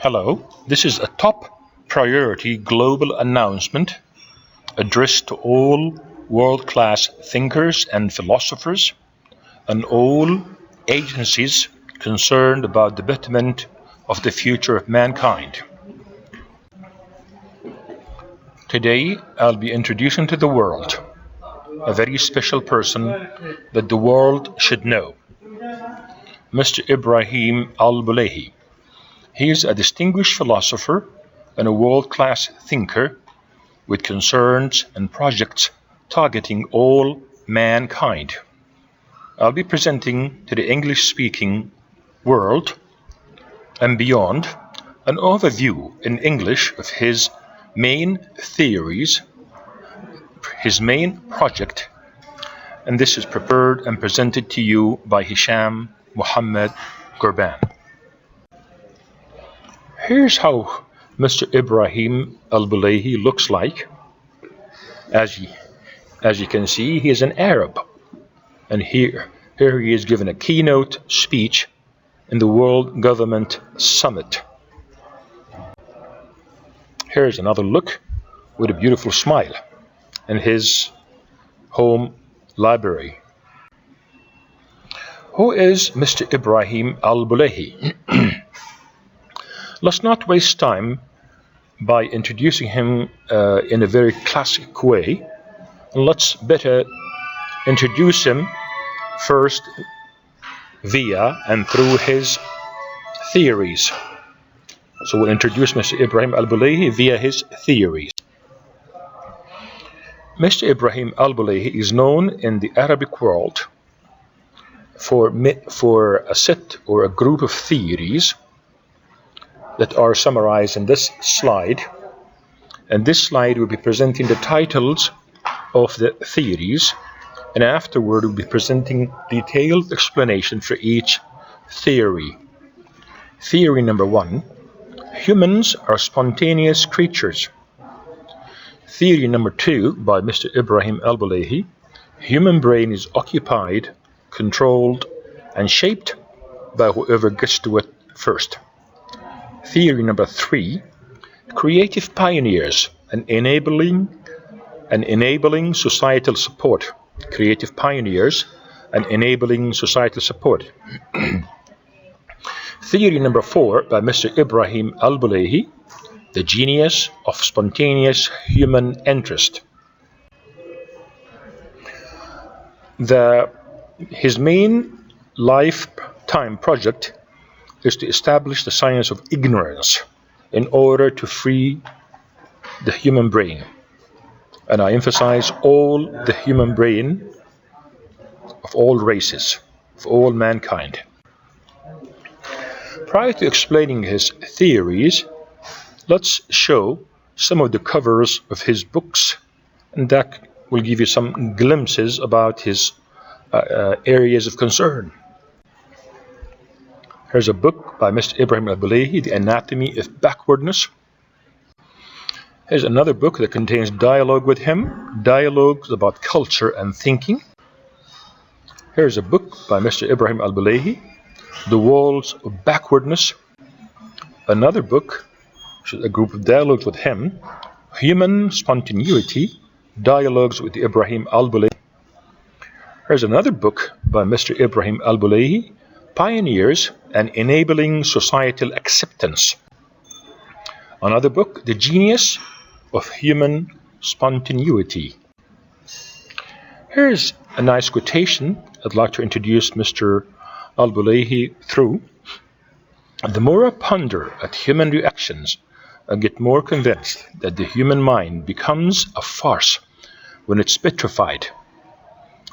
Hello, this is a top priority global announcement addressed to all world-class thinkers and philosophers and all agencies concerned about the betterment of the future of mankind. Today, I'll be introducing to the world a very special person that the world should know, Mr. Ibrahim Al Bulaihi. He is a distinguished philosopher and a world-class thinker with concerns and projects targeting all mankind. I'll be presenting to the English-speaking world and beyond an overview in English of his main theories, his main project, and this is prepared and presented to you by Hesham M Gurban. Here's how Mr. Ibrahim Al Bulaihi looks like. As you can see, he is an Arab, and here he is given a keynote speech in the World Government Summit. Here's another look with a beautiful smile in his home library. Who is Mr. Ibrahim Al Bulaihi? Let's not waste time by introducing him in a very classic way. Let's better introduce him first via and through his theories. So we'll introduce Mr. Ibrahim Al Bulaihi via his theories. Mr. Ibrahim Al Bulaihi is known in the Arabic world for a set or a group of theories that are summarized in this slide. And this slide will be presenting the titles of the theories, and afterward we'll be presenting detailed explanation for each theory. Theory number 1, humans are spontaneous creatures. Theory number 2 by Mr. Ibrahim Al Bulaihi, human brain is occupied, controlled, and shaped by whoever gets to it first. Theory number 3, creative pioneers and enabling societal support. Creative pioneers and enabling societal support. Theory number 4 by Mr. Ibrahim Al Bulaihi, the genius of spontaneous human interest. His main lifetime project is to establish the science of ignorance in order to free the human brain. And I emphasize all the human brain of all races, of all mankind. Prior to explaining his theories, let's show some of the covers of his books, and that will give you some glimpses about his areas of concern. Here's a book by Mr. Ibrahim Al Bulaihi, The Anatomy of Backwardness. Here's another book that contains dialogue with him, dialogues about culture and thinking. Here's a book by Mr. Ibrahim Al Bulaihi, The Walls of Backwardness. Another book, which is a group of dialogues with him, Human Spontaneity, Dialogues with Ibrahim Al Bulaihi. Here's another book by Mr. Ibrahim Al Bulaihi, Pioneers and Enabling Societal Acceptance. Another book, The Genius of Human Spontaneity. Here's a nice quotation I'd like to introduce Mr. Al Bulaihi through. The more I ponder at human reactions, I get more convinced that the human mind becomes a farce when it's petrified.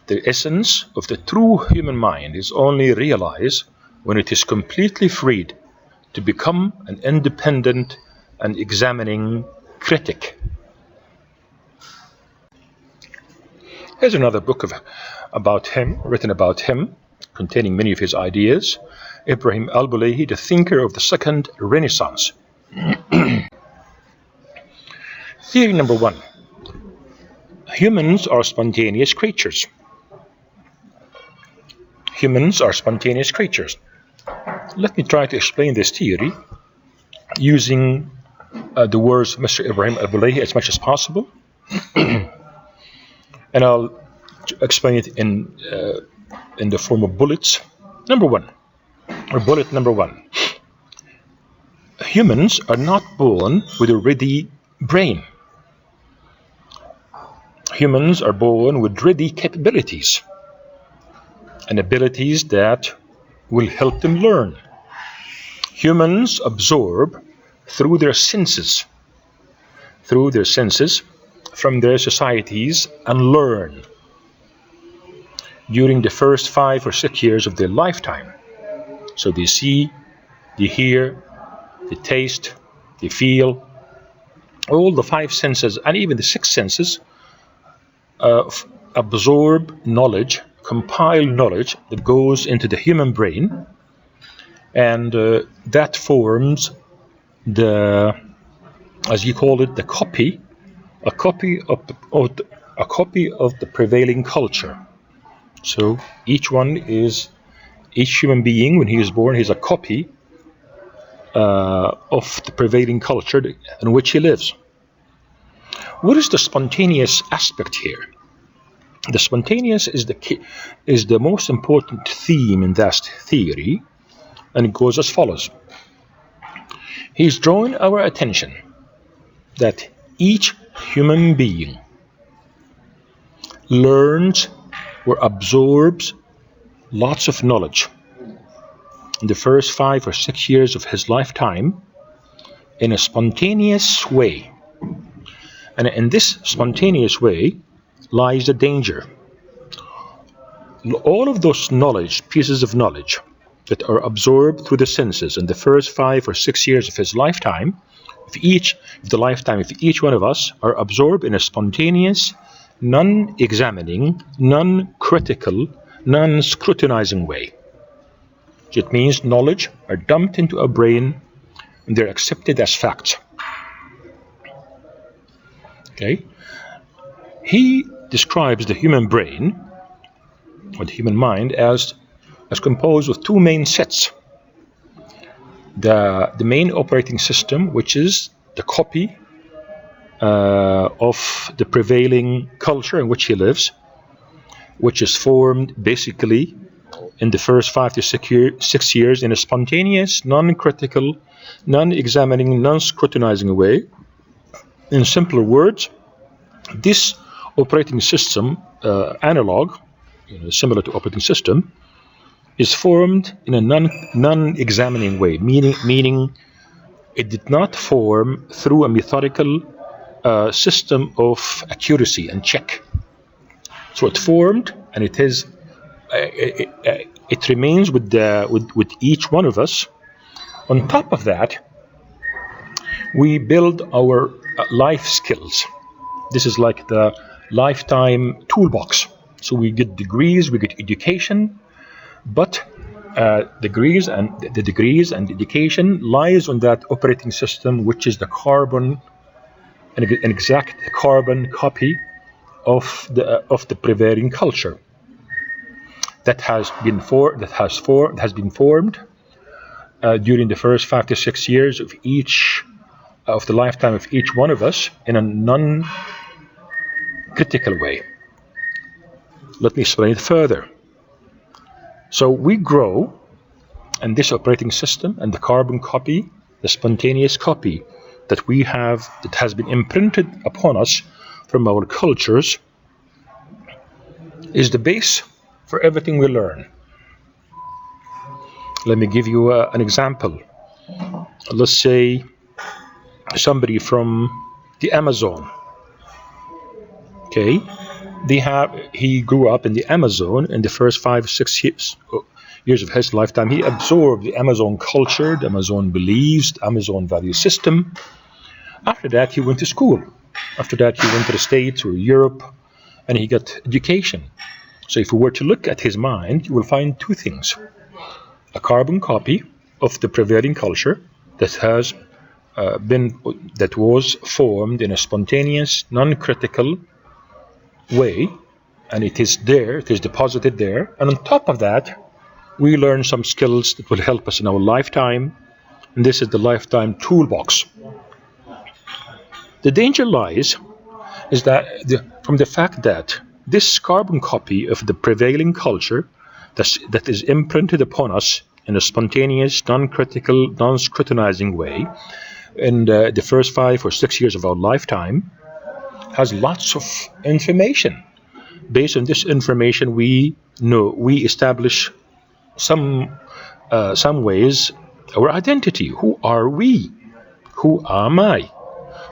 The essence of the true human mind is only realized when it is completely freed to become an independent and examining critic. Here's another book written about him, containing many of his ideas. Ibrahim Al Bulaihi, the thinker of the Second Renaissance. Theory number 1, humans are spontaneous creatures. Humans are spontaneous creatures. Let me try to explain this theory using the words of Mr. Ibrahim Al Bulaihi as much as possible, and I'll explain it in the form of bullets. Bullet number one. Humans are not born with a ready brain. Humans are born with ready capabilities and abilities that will help them learn. Humans absorb through their senses from their societies and learn during the first 5 or 6 years of their lifetime. So they see, they hear, they taste, they feel. All the 5 senses and even the 6 senses absorb knowledge, compile knowledge that goes into the human brain, and that forms the, as you call it, the copy, a copy of the prevailing culture. So each human being, when he is born, he's a copy of the prevailing culture in which he lives. What is the spontaneous aspect here? The spontaneous is the most important theme in that theory, and it goes as follows. He's drawing our attention that each human being learns or absorbs lots of knowledge in the first 5 or 6 years of his lifetime in a spontaneous way. And in this spontaneous way lies the danger. All of those pieces of knowledge that are absorbed through the senses in the first 5 or 6 years of his lifetime, if each one of us are absorbed in a spontaneous, non-examining, non-critical, non-scrutinizing way. It means knowledge are dumped into a brain and they're accepted as facts. Okay? He describes the human brain or the human mind as composed of 2 main sets. The main operating system, which is the copy of the prevailing culture in which he lives, which is formed basically in the first 5 to 6 years in a spontaneous, non-critical, non-examining, non-scrutinizing way. In simpler words, this operating system, analog, similar to operating system, is formed in a non-examining way, meaning it did not form through a methodical system of accuracy and check. So it formed, and it remains with each one of us. On top of that, we build our life skills. This is like the lifetime toolbox. So we get degrees, we get education, but degrees and education lies on that operating system, which is the an exact carbon copy of the prevailing culture that has been formed during the first 5 to 6 years of the lifetime of each one of us in a non-critical way. Let me explain it further. So we grow, and this operating system and the carbon copy, the spontaneous copy that we have, that has been imprinted upon us from our cultures, is the base for everything we learn. Let me give you an example. Let's say somebody from the Amazon. Okay, he grew up in the Amazon in the first 5 or 6 years of his lifetime. He absorbed the Amazon culture, the Amazon beliefs, the Amazon value system. After that, he went to school. After that, he went to the States or Europe, and he got education. So if we were to look at his mind, you will find 2 things. A carbon copy of the prevailing culture that was formed in a spontaneous, non-critical way, and it is deposited there. And on top of that, we learn some skills that will help us in our lifetime and this is the lifetime toolbox. The danger lies is that from the fact that this carbon copy of the prevailing culture that is imprinted upon us in a spontaneous, non-critical, non-scrutinizing way in the first 5 or 6 years of our lifetime has lots of information. Based on this information, we establish some ways our identity. Who are we? Who am I?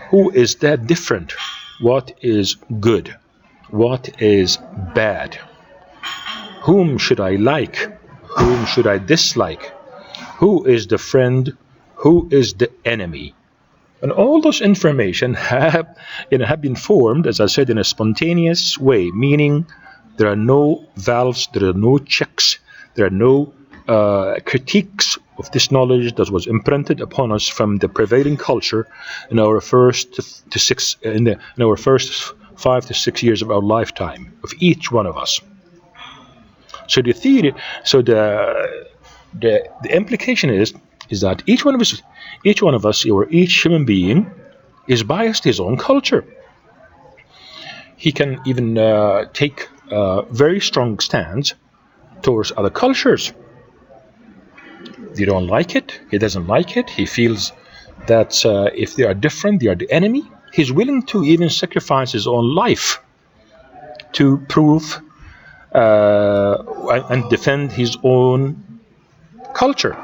Who is that different? What is good? What is bad? Whom should I like? Whom should I dislike? Who is the friend? Who is the enemy? And all those information have been formed, as I said, in a spontaneous way, meaning there are no valves, there are no checks, there are no critiques of this knowledge that was imprinted upon us from the prevailing culture in our first 5 to 6 years of our lifetime, of each one of us. So the implication is that each one of us, or each human being, is biased to his own culture. He can even take very strong stands towards other cultures. They don't like it. He doesn't like it. He feels that if they are different, they are the enemy. He's willing to even sacrifice his own life to prove and defend his own culture.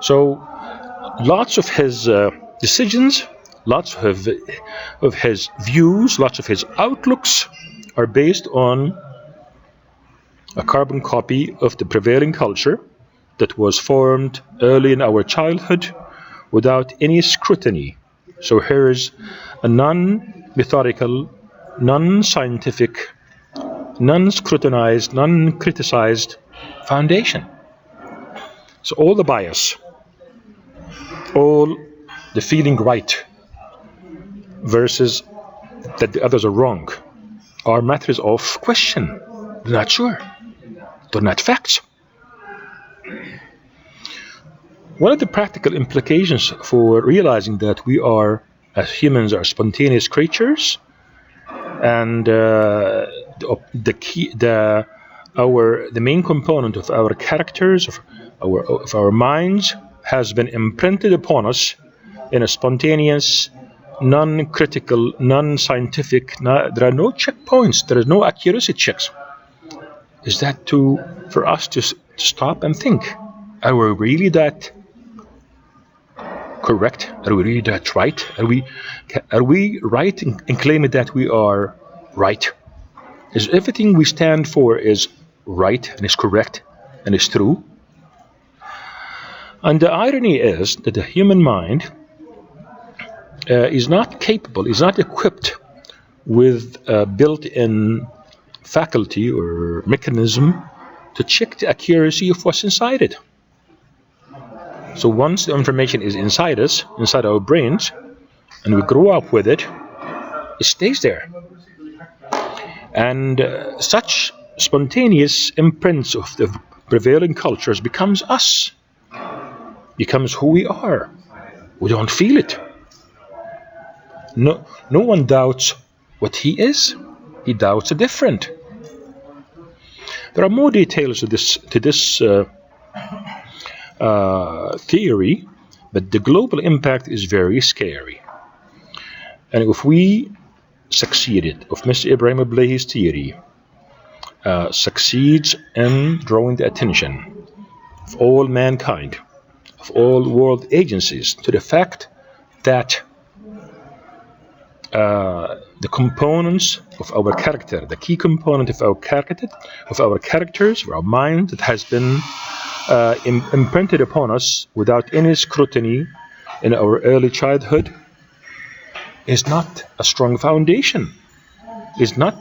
So lots of his decisions, lots of his views, lots of his outlooks are based on a carbon copy of the prevailing culture that was formed early in our childhood without any scrutiny. So here is a non-methodical, non-scientific, non-scrutinized, non-criticized foundation. So all the bias, all the feeling right versus that the others are wrong are matters of question. They're not sure. They're not facts. One of the practical implications for realizing that we are, as humans, are spontaneous creatures, and the main component of our characters, of our minds, has been imprinted upon us in a spontaneous, non-critical, non-scientific. There are no checkpoints. There is no accuracy checks. Is that for us to stop and think? Are we really that correct? Are we really that right? Are we right in claiming that we are right? Is everything we stand for is right and is correct and is true? And the irony is that the human mind is not capable, is not equipped with a built-in faculty or mechanism to check the accuracy of what's inside it. So once the information is inside us, inside our brains, and we grow up with it, it stays there. And such spontaneous imprints of the prevailing cultures becomes us, becomes who we are. We don't feel it. No one doubts what he is. He doubts the different. There are more details to this theory, but the global impact is very scary. And if we succeeded, if Mr. Ibrahim Al Bulaihi's theory succeeds in drawing the attention of all mankind, of all world agencies, to the fact that the components of our character, the key component of our character, of our characters, of our mind, that has been imprinted upon us without any scrutiny in our early childhood, is not a strong foundation, is not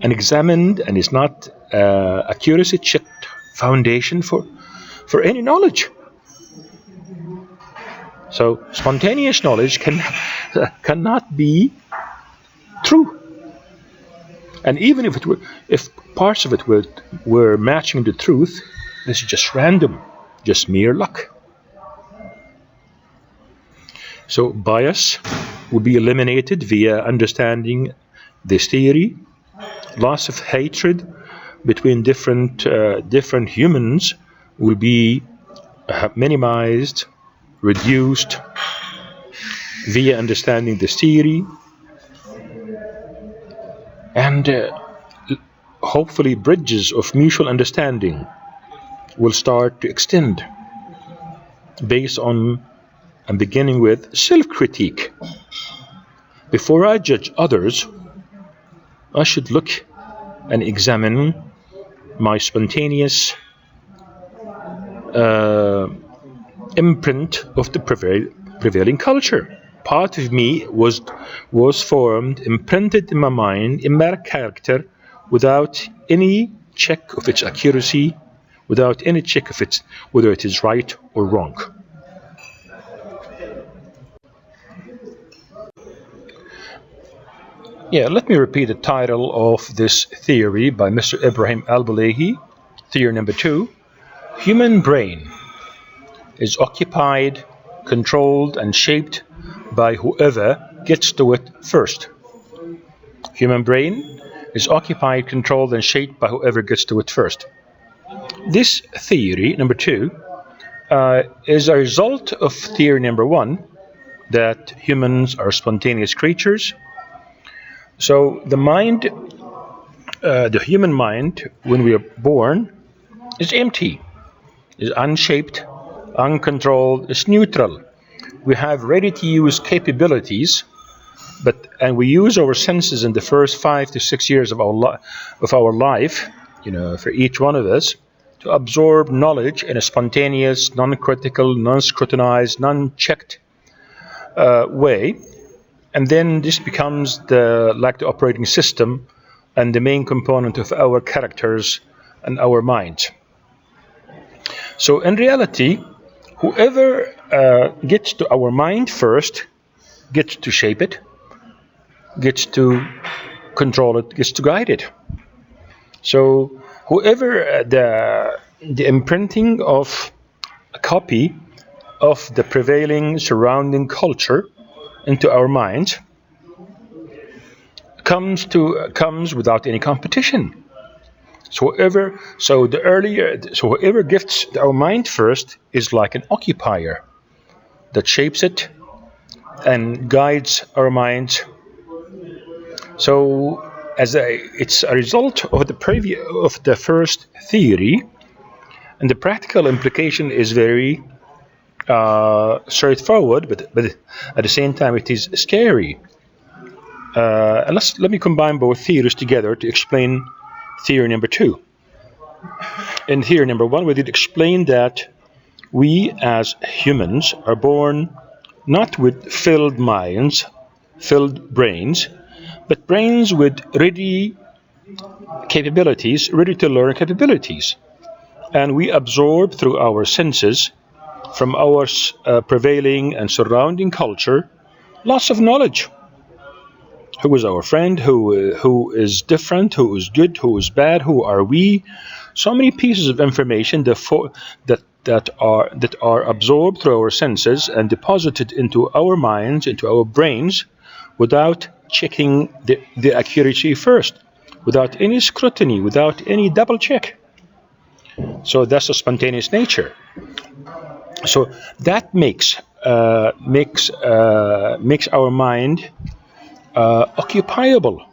an examined and is not accuracy checked foundation for any knowledge. So spontaneous knowledge cannot be true. And even if parts of it were matching the truth, this is just random. just mere luck. So bias will be eliminated via understanding this theory. Loss of hatred between different humans will be minimized, reduced via understanding this theory, and hopefully bridges of mutual understanding will start to extend based on and beginning with self-critique. Before I judge others, I should look and examine my spontaneous imprint of the prevailing culture. Part of me was formed, imprinted in my mind, in my character, without any check of its accuracy, without any check of its whether it is right or wrong. Yeah, let me repeat the title of this theory by Mr. Ibrahim Al Bulaihi. Theory number 2. Human brain is occupied, controlled, and shaped by whoever gets to it first. Human brain is occupied, controlled, and shaped by whoever gets to it first. This theory, number 2, is a result of theory number 1, that humans are spontaneous creatures. So the mind, the human mind, when we are born, is empty, is unshaped, uncontrolled, is neutral. We have ready-to-use capabilities, and we use our senses in the first 5 to 6 years of our life, for each one of us, to absorb knowledge in a spontaneous, non-critical, non-scrutinized, non-checked way. And then this becomes like the operating system and the main component of our characters and our mind. So in reality, whoever gets to our mind first gets to shape it, gets to control it, gets to guide it. So whoever the imprinting of a copy of the prevailing surrounding culture into our mind comes without any competition. So whoever gets our mind first is like an occupier that shapes it and guides our mind. So it's a result of the first theory, and the practical implication is very straightforward, but at the same time it is scary. And let me combine both theories together to explain theory number 2. In theory number 1, we did explain that we as humans are born not with filled minds, filled brains, but brains with ready to learn capabilities. And we absorb through our senses from our prevailing and surrounding culture lots of knowledge. Who is our friend? Who is different? Who is good? Who is bad? Who are we? So many pieces of information that are absorbed through our senses and deposited into our minds, into our brains, without checking the accuracy first, without any scrutiny, without any double check. So that's a spontaneous nature. So that makes our mind occupiable.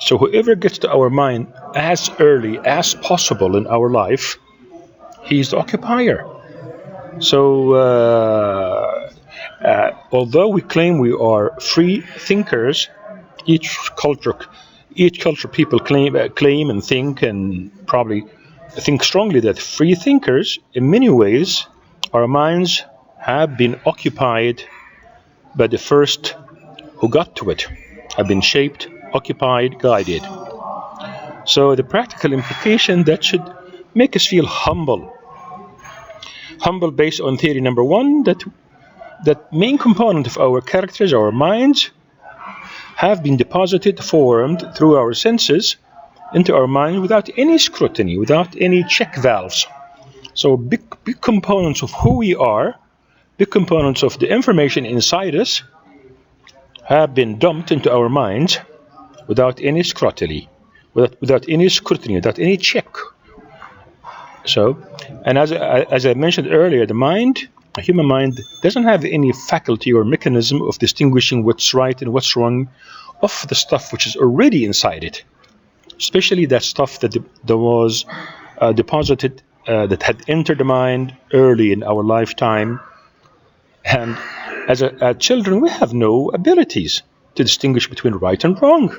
So whoever gets to our mind as early as possible in our life, he's the occupier. So although we claim we are free thinkers, each culture people claim and think, and probably think strongly that free thinkers, in many ways, our minds have been occupied by the first who got to it, have been shaped, occupied, guided. So the practical implication that should make us feel humble based on theory number 1, that main component of our characters, our minds, have been deposited, formed through our senses into our mind without any scrutiny, without any check valves. So big components of who we are, big components of the information inside us have been dumped into our minds without any scrutiny, without any scrutiny, without any check. So, and as I mentioned earlier, the human mind doesn't have any faculty or mechanism of distinguishing what's right and what's wrong of the stuff which is already inside it, especially that stuff that was deposited, that had entered the mind early in our lifetime. And as children, we have no abilities to distinguish between right and wrong.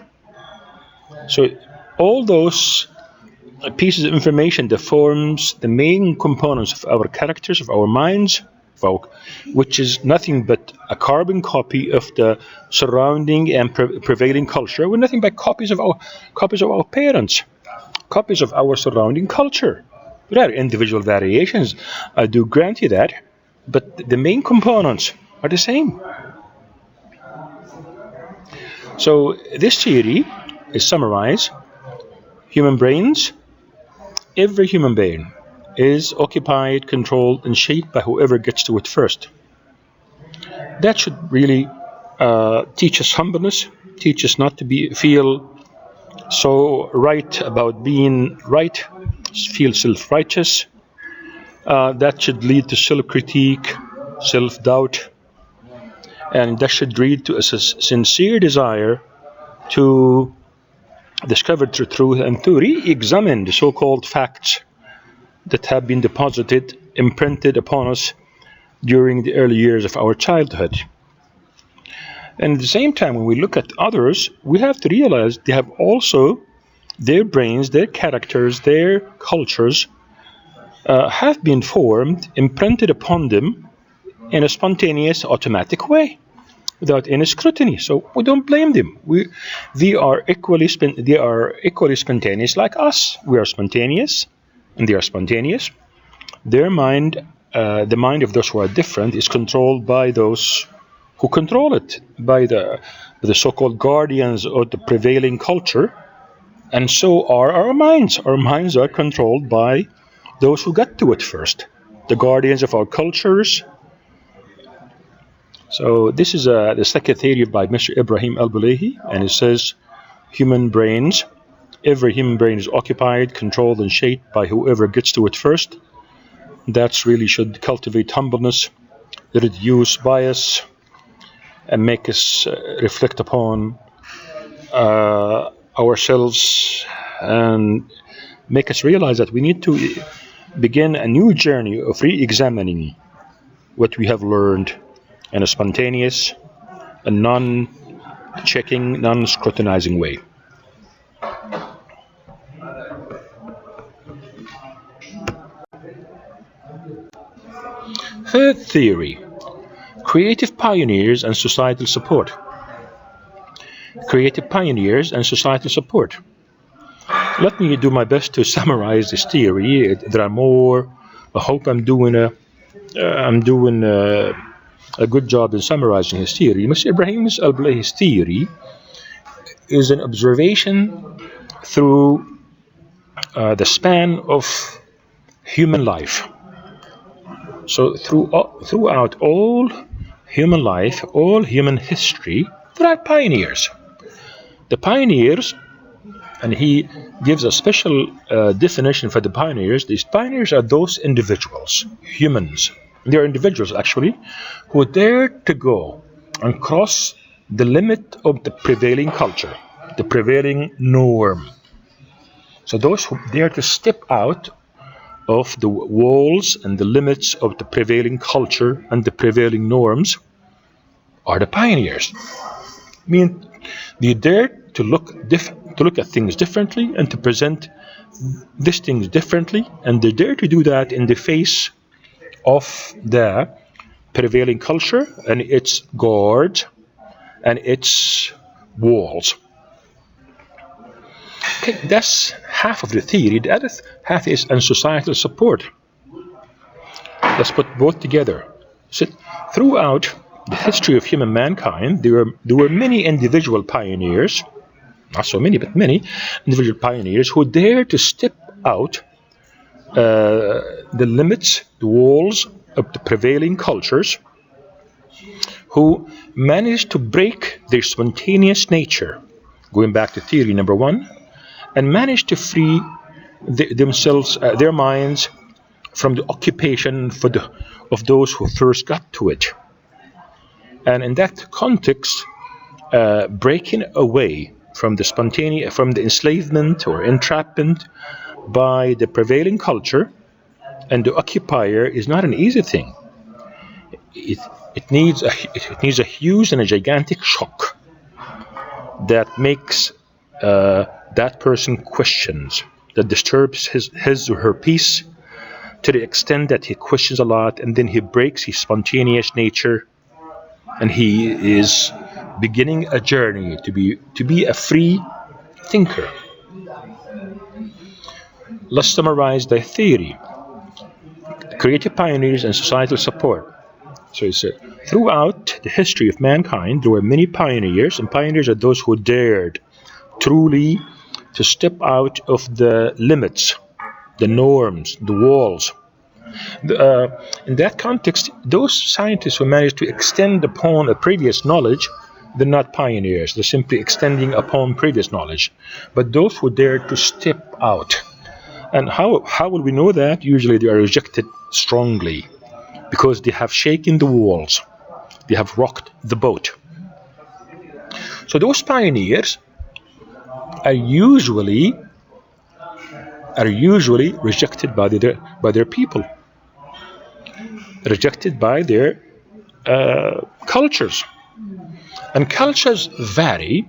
So all those pieces of information that forms the main components of our characters, of our minds, which is nothing but a carbon copy of the surrounding and prevailing culture. We're nothing but copies of our parents, copies of our surrounding culture. There are individual variations, I do grant you that, but the main components are the same. So this theory is summarized: human brains, every human being is occupied, controlled, and shaped by whoever gets to it first. That should really teach us humbleness, teach us not to feel so right about being right, feel self-righteous. That should lead to self-critique, self-doubt, and that should lead to a sincere desire to discover the truth and to re-examine the so-called facts that have been deposited, imprinted upon us during the early years of our childhood. And at the same time, when we look at others, we have to realize they have also their brains, their characters, their cultures have been formed, imprinted upon them in a spontaneous, automatic way, without any scrutiny. So we don't blame them. They are equally spontaneous like us. We are spontaneous, and they are spontaneous. Their mind, the mind of those who are different, is controlled by those who control it, by the so-called guardians of the prevailing culture. And so are our minds. Our minds are controlled by those who got to it first, the guardians of our cultures. So this is the second theory by Mr. Ibrahim Al Bulaihi, and it says every human brain is occupied, controlled, and shaped by whoever gets to it first. That really should cultivate humbleness, reduce bias, and make us reflect upon ourselves, and make us realize that we need to begin a new journey of re-examining what we have learned in a spontaneous and non-checking, non-scrutinizing way. Third theory: creative pioneers and societal support. Creative pioneers and societal support. Let me do my best to summarize this theory. There are more. I hope I'm doing a good job in summarizing his theory. Mr. Ibrahim Al Buleihi's theory is an observation through the span of human life. So throughout all human life, all human history, there are pioneers. The pioneers, and he gives a special definition for the pioneers. These pioneers are those individuals, humans. They are individuals, actually, who dare to go and cross the limit of the prevailing culture, the prevailing norm. So those who dare to step out of the walls and the limits of the prevailing culture and the prevailing norms are the pioneers. I mean, they dare to look at things differently and to present these things differently, and they dare to do that in the face of the prevailing culture and its guards and its walls. Okay, that's half of the theory. The other half is on societal support. Let's put both together. So throughout the history of human mankind, there were many individual pioneers, not so many, but many individual pioneers who dared to step out the limits, the walls of the prevailing cultures, who managed to break their spontaneous nature, going back to theory number one, and managed to free themselves, their minds, from the occupation of those who first got to it. And in that context, breaking away from the enslavement or entrapment by the prevailing culture and the occupier is not an easy thing. It needs a huge and a gigantic shock that makes that person questions, that disturbs his or her peace to the extent that he questions a lot, and then he breaks his spontaneous nature, and he is beginning a journey to be a free thinker. Let's summarize the theory: creative pioneers and societal support. So it's throughout the history of mankind, there were many pioneers, and pioneers are those who dared truly to step out of the limits, the norms, the walls. In that context, those scientists who managed to extend upon a previous knowledge, they're not pioneers, they're simply extending upon previous knowledge. But those who dared to step out, and how will we know that? Usually they are rejected strongly, because they have shaken the walls, they have rocked the boat. So those pioneers are usually rejected by their people, rejected by their cultures. And cultures vary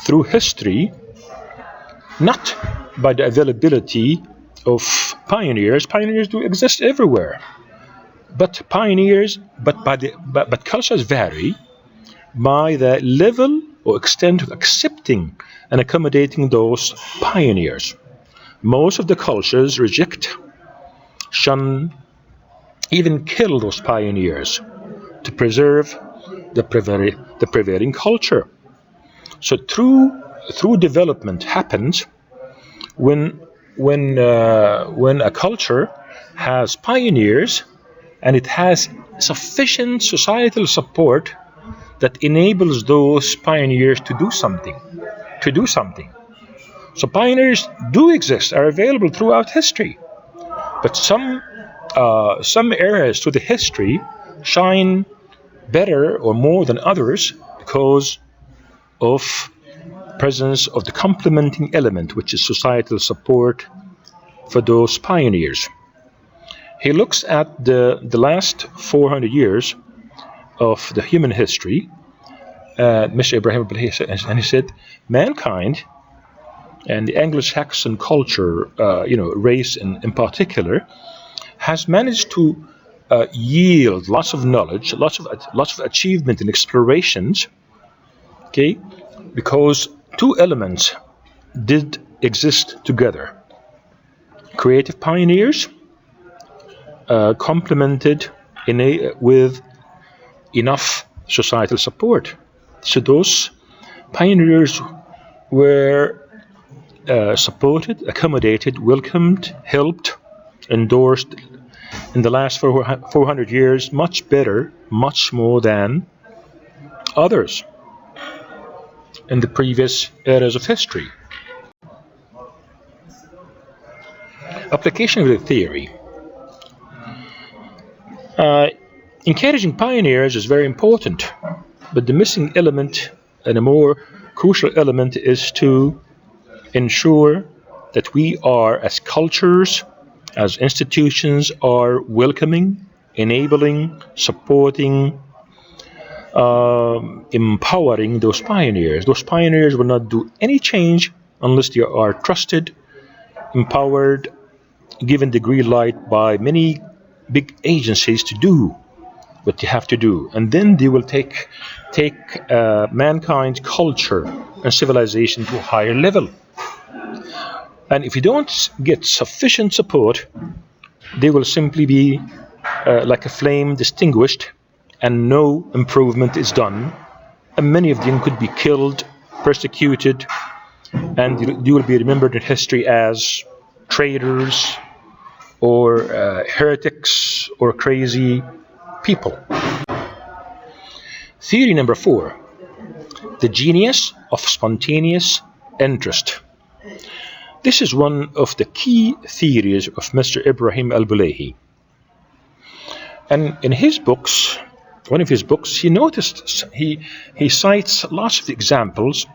through history, not by the availability of pioneers. Pioneers do exist everywhere. But cultures vary by the level or extent of accepting and accommodating those pioneers. Most of the cultures reject, shun, even kill those pioneers to preserve the prevailing culture. So true development happens when a culture has pioneers and it has sufficient societal support that enables those pioneers to do something. So pioneers do exist, are available throughout history, but some areas to the history shine better or more than others because of presence of the complementing element, which is societal support for those pioneers. He looks at the last 400 years of the human history, Mr. Ibrahim Al Bulaihi, and he said mankind and the Anglo-Saxon culture, race in particular, has managed to yield lots of knowledge, lots of achievement and explorations. Okay, because two elements did exist together: creative pioneers, complemented with enough societal support. So those pioneers were supported, accommodated, welcomed, helped, endorsed in the last 400 years much better, much more than others in the previous eras of history. Application of the theory. Encouraging pioneers is very important, but the missing element and a more crucial element is to ensure that we are, as cultures, as institutions, are welcoming, enabling, supporting, empowering those pioneers. Those pioneers will not do any change unless they are trusted, empowered, given the green light by many big agencies to do what they have to do, and then they will take mankind's culture and civilization to a higher level. And if you don't get sufficient support, they will simply be like a flame extinguished, and no improvement is done. And many of them could be killed, persecuted, and you will be remembered in history as traitors, or heretics or crazy people. Theory number 4, the genius of spontaneous interest. This is one of the key theories of Mr. Ibrahim Al Bulaihi. And in his books, one of his books, he cites lots of examples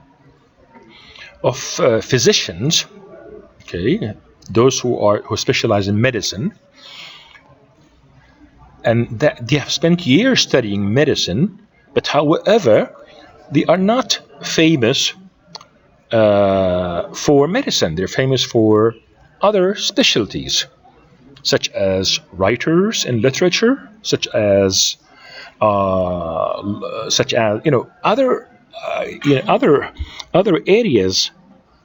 of physicians, okay, those who specialize in medicine, and that they have spent years studying medicine, but however, they are not famous for medicine. They're famous for other specialties, such as writers in literature, such as other areas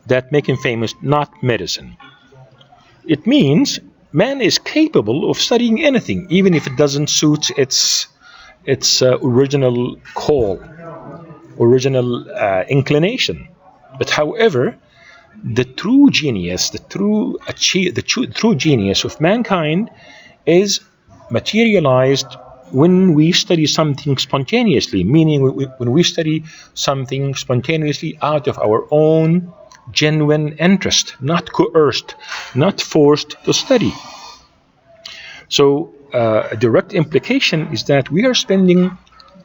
that make him famous, not medicine. It means man is capable of studying anything, even if it doesn't suit its original call, original inclination. But however, the true genius, the true genius of mankind is materialized when we study something spontaneously, meaning when we study something spontaneously out of our own genuine interest, not coerced, not forced to study. So a direct implication is that we are spending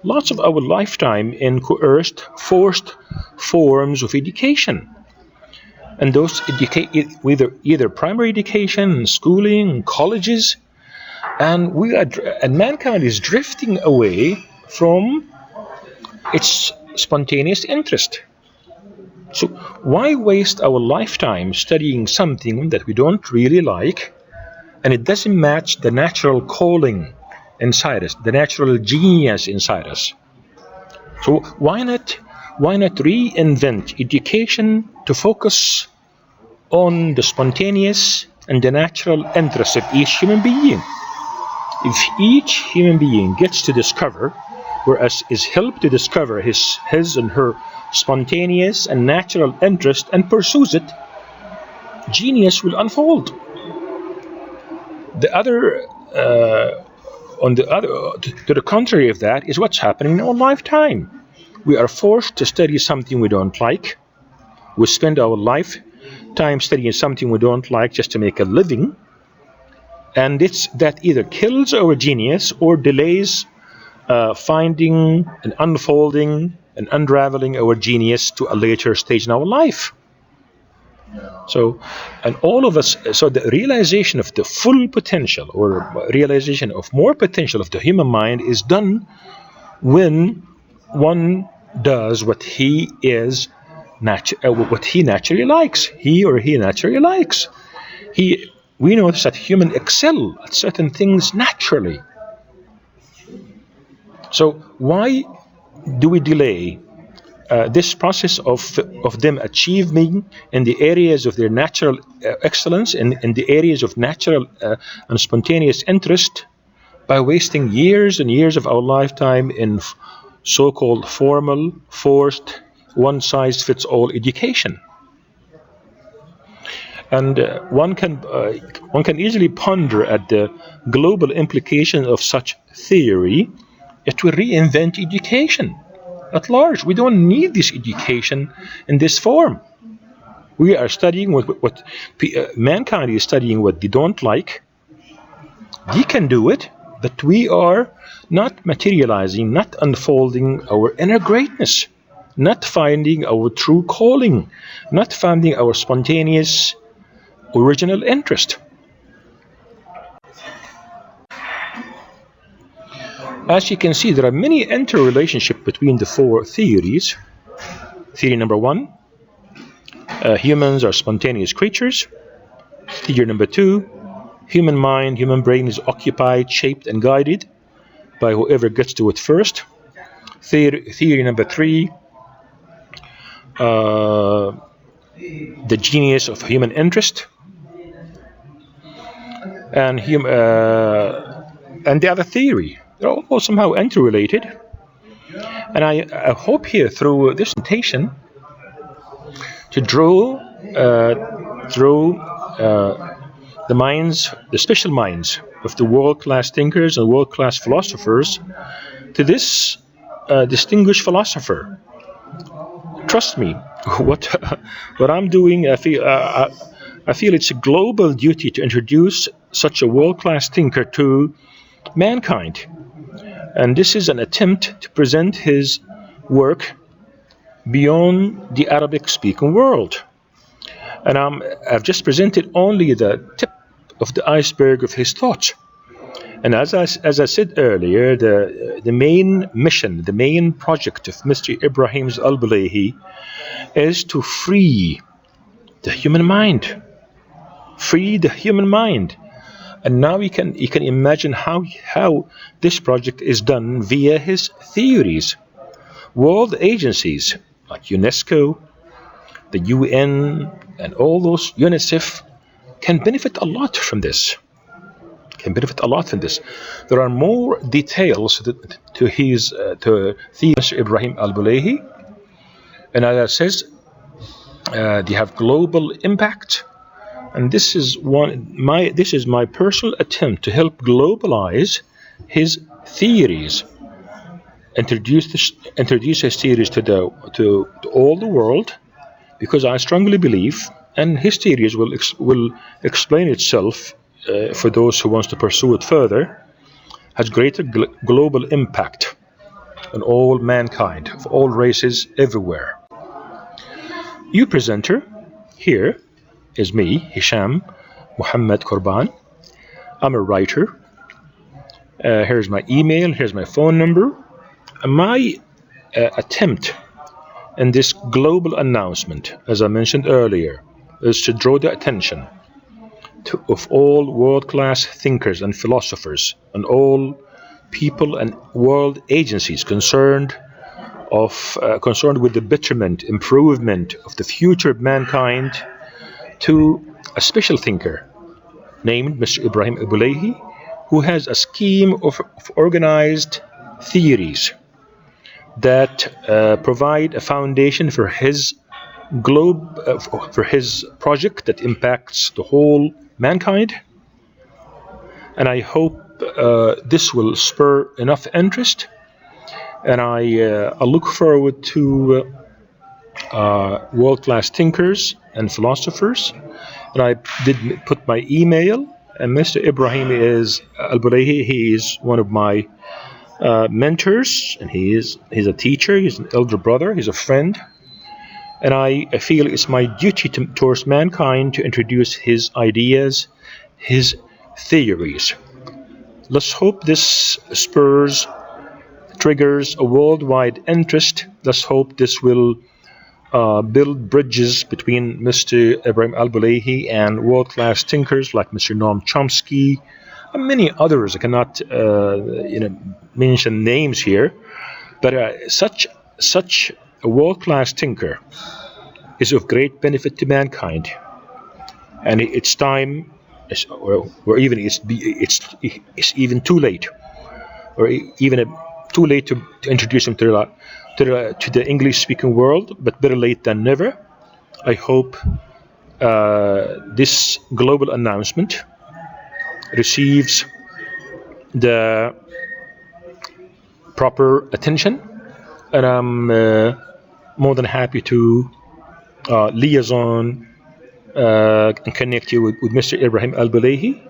lots of our lifetime in coerced, forced forms of education. And those either primary education, schooling, colleges, and mankind is drifting away from its spontaneous interest. So why waste our lifetime studying something that we don't really like, and it doesn't match the natural calling inside us, the natural genius inside us? So why not reinvent education to focus on the spontaneous and the natural interests of each human being? If each human being gets to discover, whereas is helped to discover his and her spontaneous and natural interest and pursues it, genius will unfold. To the contrary of that is what's happening in our lifetime. We are forced to study something we don't like. We spend our lifetime studying something we don't like just to make a living. And that either kills our genius or delays finding and unfolding and unraveling our genius to a later stage in our life. So, and all of us, so the realization of the full potential or realization of more potential of the human mind is done when one does what he naturally likes. He or he naturally likes. We notice that humans excel at certain things naturally. So why do we delay this process of them achieving in the areas of their natural excellence and in the areas of natural and spontaneous interest by wasting years and years of our lifetime in so-called formal, forced, one-size-fits-all education? And one can easily ponder at the global implications of such theory. It will reinvent education at large. We don't need this education in this form. We are studying what mankind is studying what they don't like. They can do it, but we are not materializing, not unfolding our inner greatness, not finding our true calling, not finding our spontaneous original interest. As you can see, there are many interrelationships between the four theories. Theory number 1, humans are spontaneous creatures. Theory number 2, human mind, human brain is occupied, shaped, and guided by whoever gets to it first. Theory number 3, the genius of human interest. And the other theory, they're all somehow interrelated. And I hope here through this presentation to draw the special minds of the world-class thinkers and world-class philosophers to this distinguished philosopher. Trust me, what what I'm doing, I feel it's a global duty to introduce such a world-class thinker to mankind. And this is an attempt to present his work beyond the Arabic-speaking world. And I've just presented only the tip of the iceberg of his thoughts. And as I said earlier, the main mission, the main project of Mr. Ibrahim Al Bulaihi is to free the human mind. Free the human mind. And now you can imagine how this project is done via his theories. World agencies like UNESCO, the UN, and all those, UNICEF, can benefit a lot from this. There are more details to his thesis, Ibrahim Al Bulaihi, and as it says, they have global impact. And this is my personal attempt to help globalize his theories, introduce his theories to all the world, because I strongly believe, and his theories will explain itself for those who wants to pursue it further, has greater global impact on all mankind, of all races, everywhere. Your presenter here is me, Hesham M Gurban. I'm a writer. Here's my email, here's my phone number. And my attempt in this global announcement, as I mentioned earlier, is to draw the attention of all world-class thinkers and philosophers and all people and world agencies concerned with the betterment, improvement of the future of mankind, to a special thinker named Mr. Ibrahim Al Bulaihi, who has a scheme of organized theories that provide a foundation for his for his project that impacts the whole mankind. And I hope this will spur enough interest, and I look forward to world-class thinkers and philosophers. And I did put my email, and Mr. Ibrahim Al Bulaihi, he is one of my mentors, and he's a teacher, he's an elder brother, he's a friend. And I feel it's my duty towards mankind to introduce his ideas, his theories. Let's hope this triggers a worldwide interest. Let's hope this will build bridges between Mr. Ibrahim Al Bulaihi and world-class thinkers like Mr. Noam Chomsky and many others. I cannot mention names here, but such a world-class thinker is of great benefit to mankind, and it's time, or even it's even too late, or even too late to introduce him to the English-speaking world, but better late than never. I hope this global announcement receives the proper attention, and I'm more than happy to liaison and connect you with Mr. Ibrahim Al Bulaihi,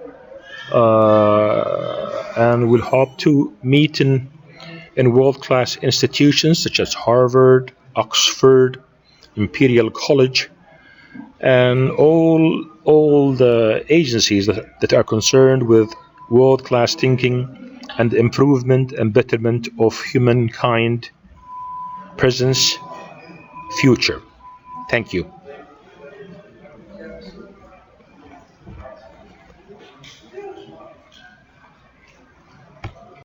and we'll hope to meet in world-class institutions such as Harvard, Oxford, Imperial College, and all the agencies that are concerned with world-class thinking and improvement and betterment of humankind presence, future. Thank you.